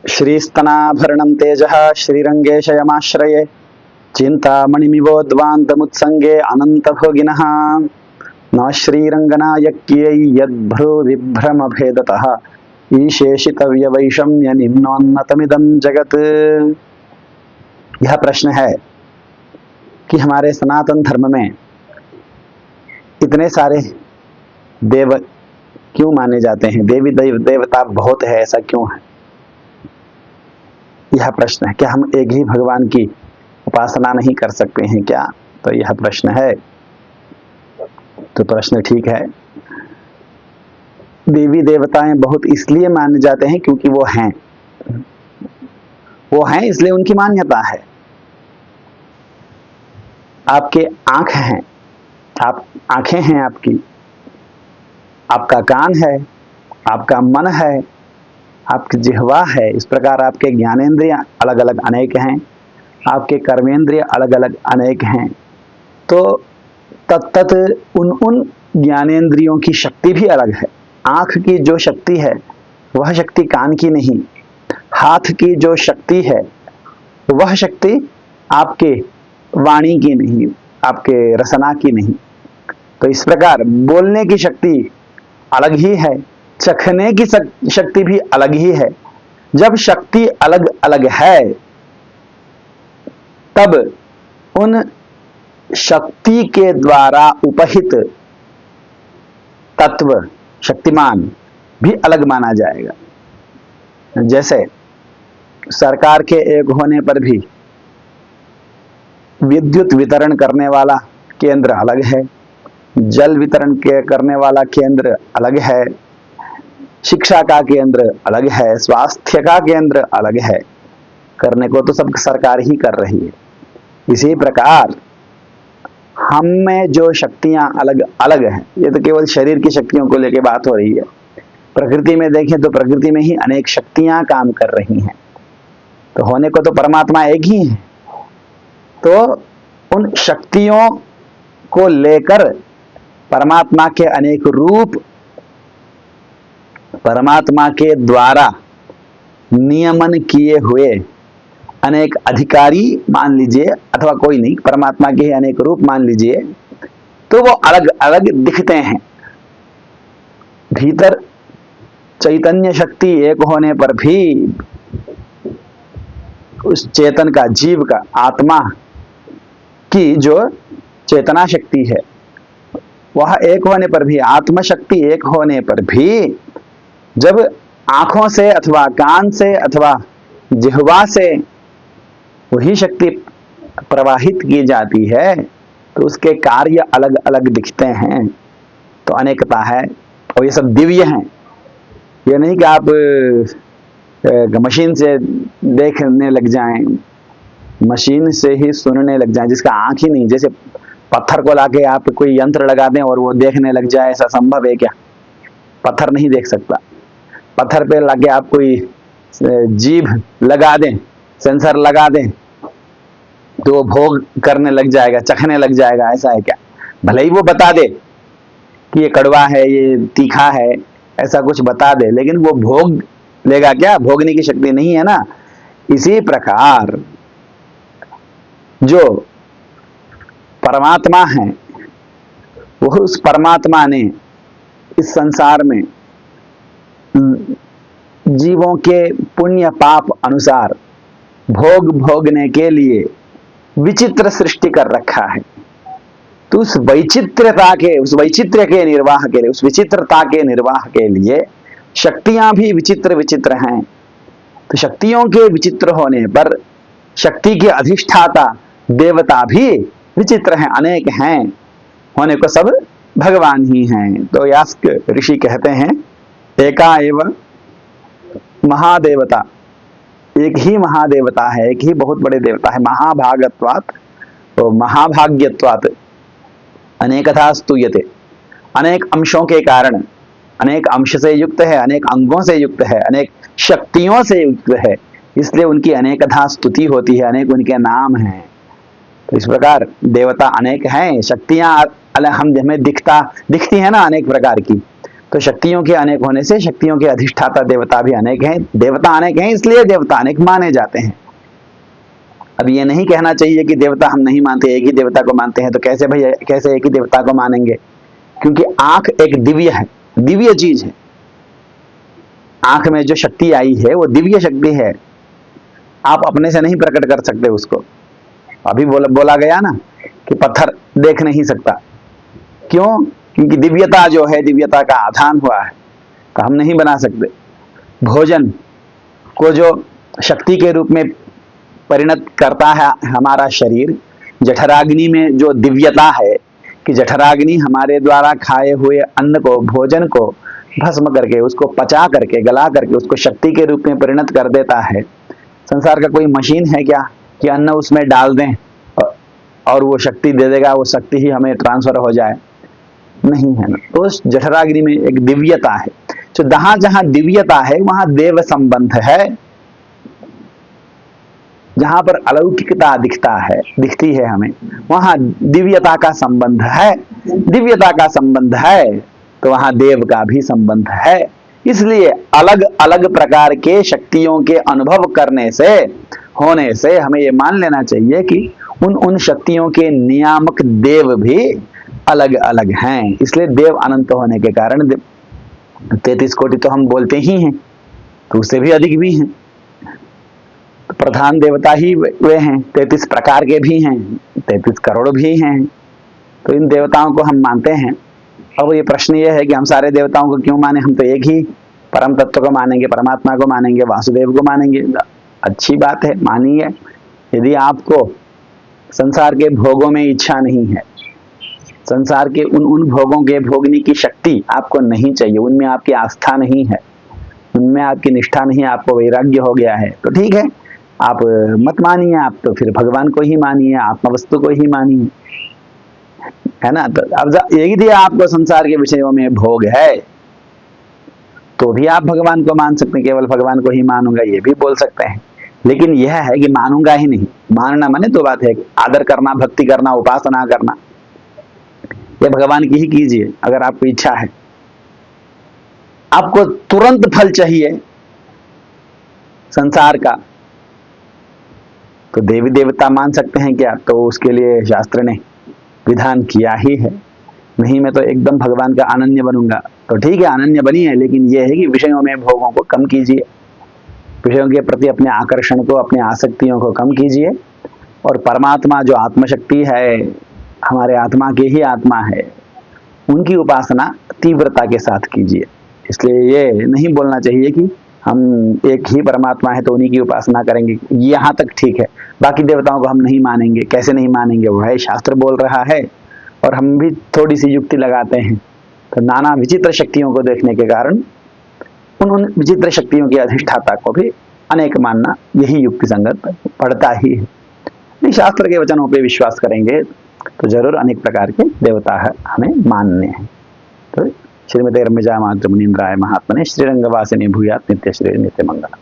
श्रीस्तनाभरणं तेजः श्रीरङ्गेशयमाश्रये चिन्तामणिमिवोद्वान्तमुत्सङ्गे अनन्तभोगिनः न श्रीरङ्गनायक्यै यद्भ्रुविभ्रमभेदतः ईशेषितव्यवैषम्य निम्नोन्नतमिदं जगत्। यह प्रश्न है कि हमारे सनातन धर्म में इतने सारे देव क्यों माने जाते हैं, देवी देवता बहुत है, ऐसा क्यों है? यह प्रश्न है। क्या हम एक ही भगवान की उपासना नहीं कर सकते हैं क्या? तो यह प्रश्न है। तो प्रश्न ठीक है। देवी देवताएं बहुत इसलिए माने जाते हैं क्योंकि वो हैं इसलिए उनकी मान्यता है। आपके आंख हैं, आप आंखें हैं, आपका कान है, आपका मन है, आपकी जिह्वा है। इस प्रकार आपके ज्ञानेंद्रिय अलग अलग अनेक हैं, आपके कर्मेंद्रिय अलग अलग अनेक हैं। तो तत्त उन ज्ञानेंद्रियों की शक्ति भी अलग है। आंख की जो शक्ति है वह शक्ति कान की नहीं, हाथ की जो शक्ति है वह शक्ति आपके वाणी की नहीं, आपके रसना की नहीं। तो इस प्रकार बोलने की शक्ति अलग ही है, चखने की शक्ति भी अलग ही है। जब शक्ति अलग अलग है तब उन शक्ति के द्वारा उपहित तत्व शक्तिमान भी अलग माना जाएगा। जैसे सरकार के एक होने पर भी विद्युत वितरण करने वाला केंद्र अलग है, जल वितरण करने वाला केंद्र अलग है, शिक्षा का केंद्र अलग है, स्वास्थ्य का केंद्र अलग है। करने को तो सब सरकार ही कर रही है। इसी प्रकार हम में जो शक्तियां अलग अलग हैं, ये तो केवल शरीर की शक्तियों को लेकर बात हो रही है। प्रकृति में देखें तो प्रकृति में ही अनेक शक्तियां काम कर रही हैं। तो होने को तो परमात्मा एक ही है। तो उन शक्तियों को लेकर परमात्मा के अनेक रूप, परमात्मा के द्वारा नियमन किए हुए अनेक अधिकारी मान लीजिए, अथवा कोई नहीं, परमात्मा के ही अनेक रूप मान लीजिए, तो वो अलग अलग दिखते हैं। भीतर चैतन्य शक्ति एक होने पर भी उस चेतन का, जीव का, आत्मा की जो चेतना शक्ति है वह एक होने पर भी, आत्म शक्ति एक होने पर भी, जब आंखों से अथवा कान से अथवा जिह्वा से वही शक्ति प्रवाहित की जाती है तो उसके कार्य अलग अलग दिखते हैं। तो अनेकता है और ये सब दिव्य हैं। ये नहीं कि आप मशीन से देखने लग जाएं, मशीन से ही सुनने लग जाएं, जिसका आंख ही नहीं। जैसे पत्थर को लाके आप कोई यंत्र लगा दें और वो देखने लग जाए, ऐसा संभव है क्या? पत्थर नहीं देख सकता। पत्थर पे लाके आप कोई जीभ लगा दें, सेंसर लगा दें, तो वो भोग करने लग जाएगा, चखने लग जाएगा, ऐसा है क्या? भले ही वो बता दे कि ये कड़वा है, ये तीखा है, ऐसा कुछ बता दे, लेकिन वो भोग लेगा क्या? भोगने की शक्ति नहीं है ना। इसी प्रकार जो परमात्मा है वो, उस परमात्मा ने इस संसार में जीवों के पुण्य पाप अनुसार भोग भोगने के लिए विचित्र सृष्टि कर रखा है। तो उस वैचित्रता के, उस वैचित्र्य के निर्वाह के लिए, उस विचित्रता के निर्वाह के लिए शक्तियां भी विचित्र विचित्र हैं। तो शक्तियों के विचित्र होने पर शक्ति के अधिष्ठाता देवता भी विचित्र हैं, अनेक हैं। होने को सब भगवान ही हैं। तो यास्क ऋषि कहते हैं, एका एवं महादेवता, एक ही महादेवता है, एक ही बहुत बड़े देवता है। महाभागत्वात्, तो महाभाग्यत्वात् अनेकथा स्तूयते, अनेक अंशों के कारण, अनेक अंश से युक्त है, अनेक अंगों से युक्त है, अनेक शक्तियों से युक्त है, इसलिए उनकी अनेकथा स्तुति होती है, अनेक उनके नाम हैं। तो इस प्रकार देवता अनेक हैं, शक्तियां हमें दिखती है ना अनेक प्रकार की। तो शक्तियों के अनेक होने से शक्तियों के अधिष्ठाता देवता भी अनेक हैं, देवता अनेक हैं, इसलिए देवता अनेक माने जाते हैं। अब ये नहीं कहना चाहिए कि देवता हम नहीं मानते, एक ही देवता को मानते हैं। तो कैसे भैया, कैसे एक ही देवता को मानेंगे? क्योंकि आंख एक दिव्य है, दिव्य चीज है। आंख में जो शक्ति आई है वो दिव्य शक्ति है, आप अपने से नहीं प्रकट कर सकते उसको। अभी बोला गया ना कि पत्थर देख नहीं सकता, क्यों? क्योंकि दिव्यता जो है, दिव्यता का आधान हुआ है, तो हम नहीं बना सकते। भोजन को जो शक्ति के रूप में परिणत करता है हमारा शरीर, जठराग्नि में जो दिव्यता है कि जठराग्नि हमारे द्वारा खाए हुए अन्न को, भोजन को भस्म करके, उसको पचा करके, गला करके उसको शक्ति के रूप में परिणत कर देता है। संसार का कोई मशीन है क्या कि अन्न उसमें डाल दें और वो शक्ति दे देगा, वो शक्ति ही हमें ट्रांसफर हो जाए? नहीं है ना। तो उस जठराग्नि में एक दिव्यता है। तो जहां जहां दिव्यता है वहां देव संबंध है। जहां पर अलौकिकता दिखती है हमें, वहां दिव्यता का संबंध है। दिव्यता का संबंध है तो वहां देव का भी संबंध है। इसलिए अलग अलग प्रकार के शक्तियों के अनुभव करने से, होने से हमें ये मान लेना चाहिए कि उन शक्तियों के नियामक देव भी अलग अलग हैं। इसलिए देव अनंत होने के कारण 33 कोटि तो हम बोलते ही हैं, तो उससे भी अधिक भी हैं। तो प्रधान देवता ही वे हैं, 33 प्रकार के भी हैं, 33 करोड़ भी हैं। तो इन देवताओं को हम मानते हैं। अब ये प्रश्न ये है कि हम सारे देवताओं को क्यों माने? हम तो एक ही परम तत्व को मानेंगे, परमात्मा को मानेंगे, वासुदेव को मानेंगे। अच्छी बात है, मानिए। यदि आपको संसार के भोगों में इच्छा नहीं है, संसार के उन भोगों के भोगने की शक्ति आपको नहीं चाहिए, उनमें आपकी आस्था नहीं है, उनमें आपकी निष्ठा नहीं है, आपको वैराग्य हो गया है, तो ठीक है, आप मत मानिए। आप तो फिर भगवान को ही मानिए, आत्मवस्तु को ही मानिए, है ना। तो अब यदि आपको संसार के विषयों में भोग है तो भी आप भगवान को मान सकते हैं, केवल भगवान को ही मानूंगा ये भी बोल सकते हैं। लेकिन यह है कि मानूंगा ही नहीं, मानना माने तो बात है आदर करना, भक्ति करना, उपासना करना, ये भगवान की ही कीजिए अगर आपको इच्छा है। आपको तुरंत फल चाहिए संसार का, तो देवी देवता मान सकते हैं क्या? तो उसके लिए शास्त्र ने विधान किया ही है। नहीं मैं तो एकदम भगवान का अनन्य बनूंगा, तो ठीक है, अनन्य बनिए, लेकिन यह है कि विषयों में भोगों को कम कीजिए, विषयों के प्रति अपने आकर्षण को, अपने आसक्तियों को कम कीजिए। और परमात्मा जो आत्मशक्ति है, हमारे आत्मा की ही आत्मा है, उनकी उपासना तीव्रता के साथ कीजिए। इसलिए ये नहीं बोलना चाहिए कि हम एक ही परमात्मा है तो उन्हीं की उपासना करेंगे, यहाँ तक ठीक है, बाकी देवताओं को हम नहीं मानेंगे। कैसे नहीं मानेंगे? वो है शास्त्र बोल रहा है और हम भी थोड़ी सी युक्ति लगाते हैं। तो नाना विचित्र शक्तियों को देखने के कारण उन विचित्र शक्तियों के अधिष्ठाता को भी अनेक मानना यही युक्ति संगत पड़ता ही है। शास्त्र के वचनों पे विश्वास करेंगे तो जरूर अनेक प्रकार के देवता है हमें मानने हैं। तो श्रीमते रम्यजा मातृ मुनीन्द्राय महात्मने श्रीरंगवासिनी भूयात् नित्य श्री नित्य मंगल।